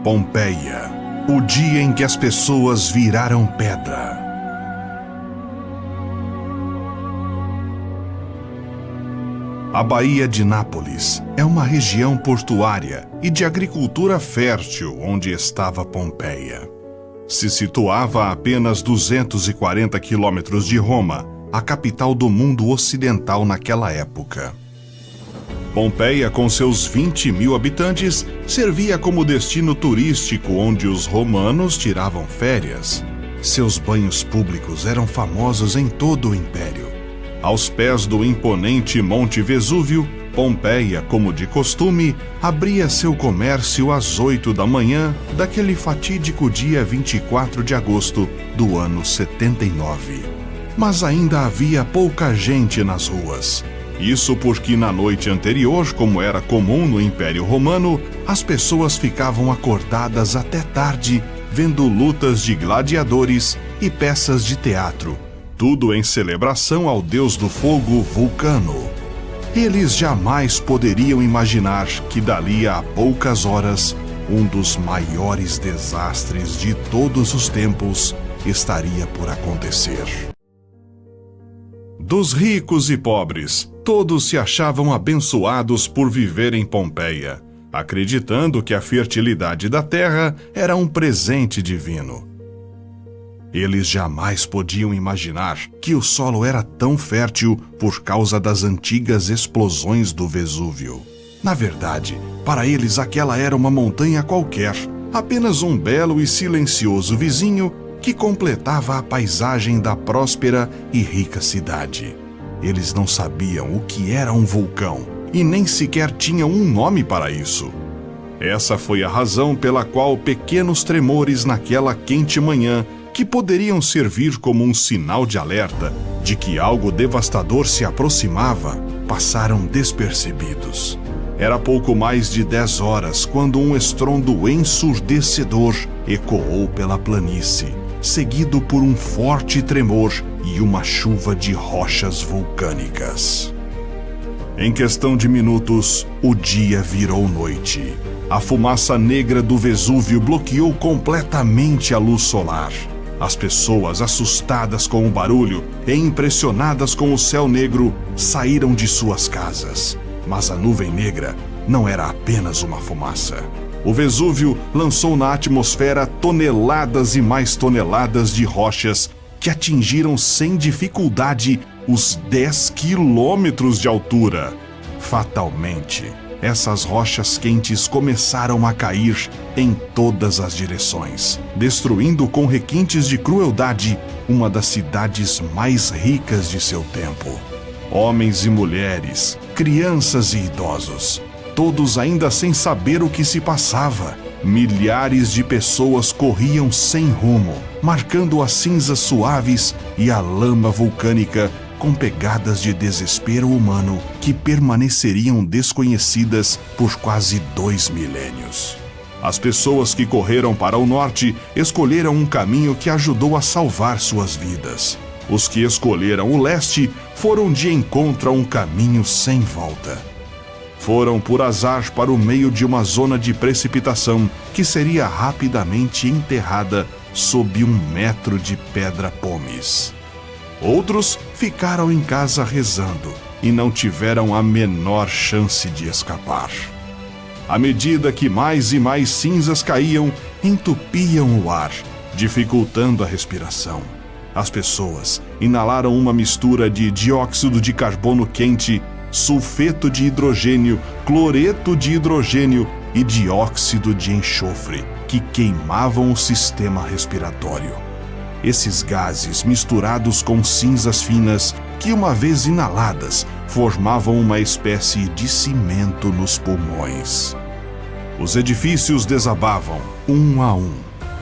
Pompeia, o dia em que as pessoas viraram pedra. A Baía de Nápoles é uma região portuária e de agricultura fértil onde estava Pompeia. Se situava a apenas 240 quilômetros de Roma, a capital do mundo ocidental naquela época. Pompeia, com seus 20 mil habitantes, servia como destino turístico onde os romanos tiravam férias. Seus banhos públicos eram famosos em todo o Império. Aos pés do imponente Monte Vesúvio, Pompeia, como de costume, abria seu comércio às 8 da manhã daquele fatídico dia 24 de agosto do ano 79. Mas ainda havia pouca gente nas ruas. Isso porque na noite anterior, como era comum no Império Romano, as pessoas ficavam acordadas até tarde, vendo lutas de gladiadores e peças de teatro, tudo em celebração ao deus do fogo, Vulcano. Eles jamais poderiam imaginar que dali a poucas horas, um dos maiores desastres de todos os tempos estaria por acontecer. Dos ricos e pobres, todos se achavam abençoados por viver em Pompeia, acreditando que a fertilidade da terra era um presente divino. Eles jamais podiam imaginar que o solo era tão fértil por causa das antigas explosões do Vesúvio. Na verdade, para eles aquela era uma montanha qualquer, apenas um belo e silencioso vizinho que completava a paisagem da próspera e rica cidade. Eles não sabiam o que era um vulcão e nem sequer tinham um nome para isso. Essa foi a razão pela qual pequenos tremores naquela quente manhã, que poderiam servir como um sinal de alerta de que algo devastador se aproximava, passaram despercebidos. Era pouco mais de 10 horas quando um estrondo ensurdecedor ecoou pela planície, seguido por um forte tremor e uma chuva de rochas vulcânicas. Em questão de minutos, o dia virou noite. A fumaça negra do Vesúvio bloqueou completamente a luz solar. As pessoas, assustadas com o barulho e impressionadas com o céu negro, saíram de suas casas. Mas a nuvem negra não era apenas uma fumaça. O Vesúvio lançou na atmosfera toneladas e mais toneladas de rochas que atingiram sem dificuldade os 10 quilômetros de altura. Fatalmente, essas rochas quentes começaram a cair em todas as direções, destruindo com requintes de crueldade uma das cidades mais ricas de seu tempo. Homens e mulheres, crianças e idosos, todos ainda sem saber o que se passava. Milhares de pessoas corriam sem rumo, marcando as cinzas suaves e a lama vulcânica com pegadas de desespero humano que permaneceriam desconhecidas por quase 2 milênios. As pessoas que correram para o norte escolheram um caminho que ajudou a salvar suas vidas. Os que escolheram o leste foram de encontro a um caminho sem volta. Foram por azar para o meio de uma zona de precipitação que seria rapidamente enterrada sob 1 metro de pedra pómez. Outros ficaram em casa rezando e não tiveram a menor chance de escapar. À medida que mais e mais cinzas caíam, entupiam o ar, dificultando a respiração. As pessoas inalaram uma mistura de dióxido de carbono quente, sulfeto de hidrogênio, cloreto de hidrogênio e dióxido de enxofre, que queimavam o sistema respiratório. Esses gases, misturados com cinzas finas, que uma vez inaladas, formavam uma espécie de cimento nos pulmões. Os edifícios desabavam, um a um.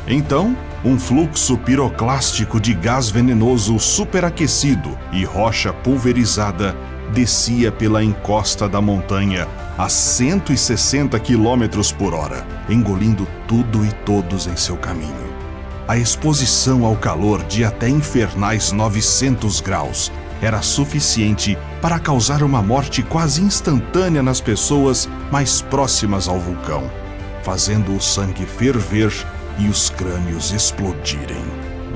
Então, um fluxo piroclástico de gás venenoso superaquecido e rocha pulverizada descia pela encosta da montanha a 160 km por hora, engolindo tudo e todos em seu caminho. A exposição ao calor de até infernais 900 graus era suficiente para causar uma morte quase instantânea nas pessoas mais próximas ao vulcão. fazendo o sangue ferver e os crânios explodirem.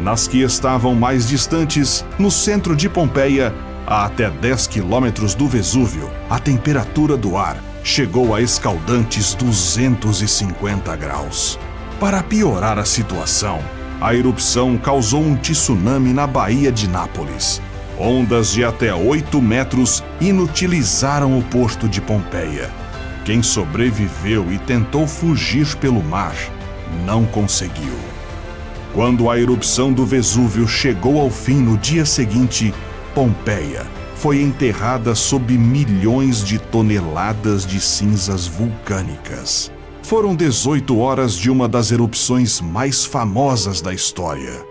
Nas que estavam mais distantes, no centro de Pompeia, a até 10 quilômetros do Vesúvio, a temperatura do ar chegou a escaldantes 250 graus. Para piorar a situação, a erupção causou um tsunami na Baía de Nápoles. Ondas de até 8 metros inutilizaram o porto de Pompeia. Quem sobreviveu e tentou fugir pelo mar, não conseguiu. Quando a erupção do Vesúvio chegou ao fim no dia seguinte, Pompeia foi enterrada sob milhões de toneladas de cinzas vulcânicas. Foram 18 horas de uma das erupções mais famosas da história.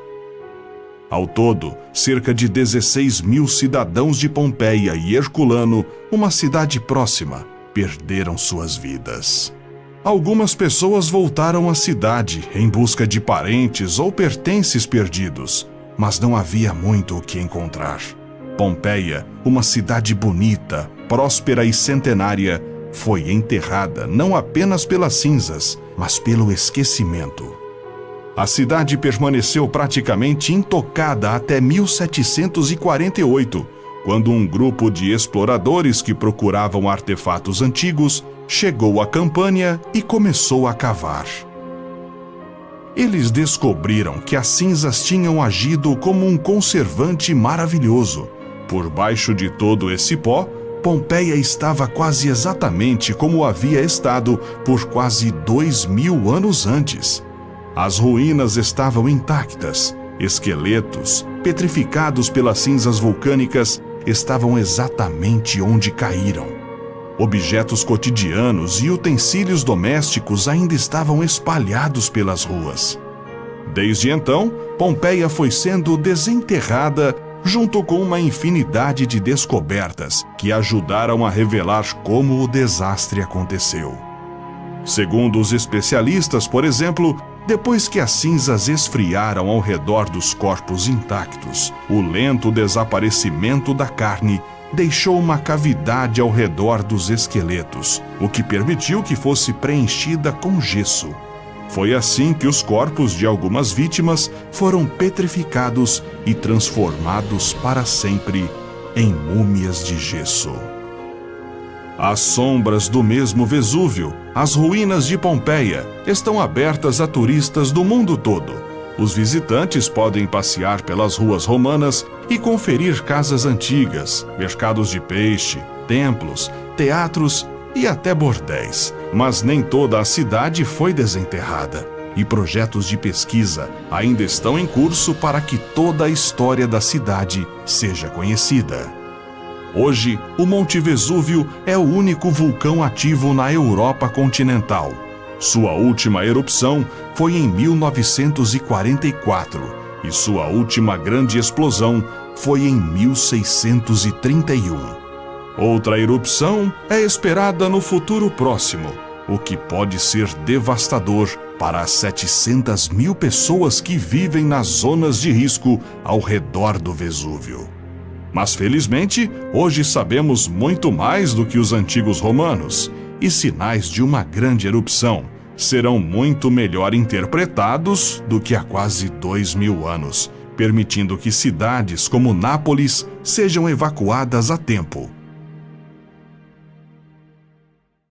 Ao todo, cerca de 16 mil cidadãos de Pompeia e Herculano, uma cidade próxima, perderam suas vidas. Algumas pessoas voltaram à cidade em busca de parentes ou pertences perdidos, mas não havia muito o que encontrar. Pompeia, uma cidade bonita, próspera e centenária, foi enterrada não apenas pelas cinzas, mas pelo esquecimento. A cidade permaneceu praticamente intocada até 1748, quando um grupo de exploradores que procuravam artefatos antigos chegou à Campânia e começou a cavar. Eles descobriram que as cinzas tinham agido como um conservante maravilhoso. Por baixo de todo esse pó, Pompeia estava quase exatamente como havia estado por quase 2000 anos antes. As ruínas estavam intactas. Esqueletos, petrificados pelas cinzas vulcânicas, estavam exatamente onde caíram. Objetos cotidianos e utensílios domésticos ainda estavam espalhados pelas ruas. Desde então, Pompeia foi sendo desenterrada junto com uma infinidade de descobertas que ajudaram a revelar como o desastre aconteceu. Segundo os especialistas, por exemplo, depois que as cinzas esfriaram ao redor dos corpos intactos, o lento desaparecimento da carne deixou uma cavidade ao redor dos esqueletos, o que permitiu que fosse preenchida com gesso. Foi assim que os corpos de algumas vítimas foram petrificados e transformados para sempre em múmias de gesso. As sombras do mesmo Vesúvio, as ruínas de Pompeia, estão abertas a turistas do mundo todo. Os visitantes podem passear pelas ruas romanas e conferir casas antigas, mercados de peixe, templos, teatros e até bordéis. Mas nem toda a cidade foi desenterrada, e projetos de pesquisa ainda estão em curso para que toda a história da cidade seja conhecida. Hoje, o Monte Vesúvio é o único vulcão ativo na Europa continental. Sua última erupção foi em 1944 e sua última grande explosão foi em 1631. Outra erupção é esperada no futuro próximo, o que pode ser devastador para as 700 mil pessoas que vivem nas zonas de risco ao redor do Vesúvio. Mas felizmente, hoje sabemos muito mais do que os antigos romanos, e sinais de uma grande erupção serão muito melhor interpretados do que há quase 2000 anos, permitindo que cidades como Nápoles sejam evacuadas a tempo.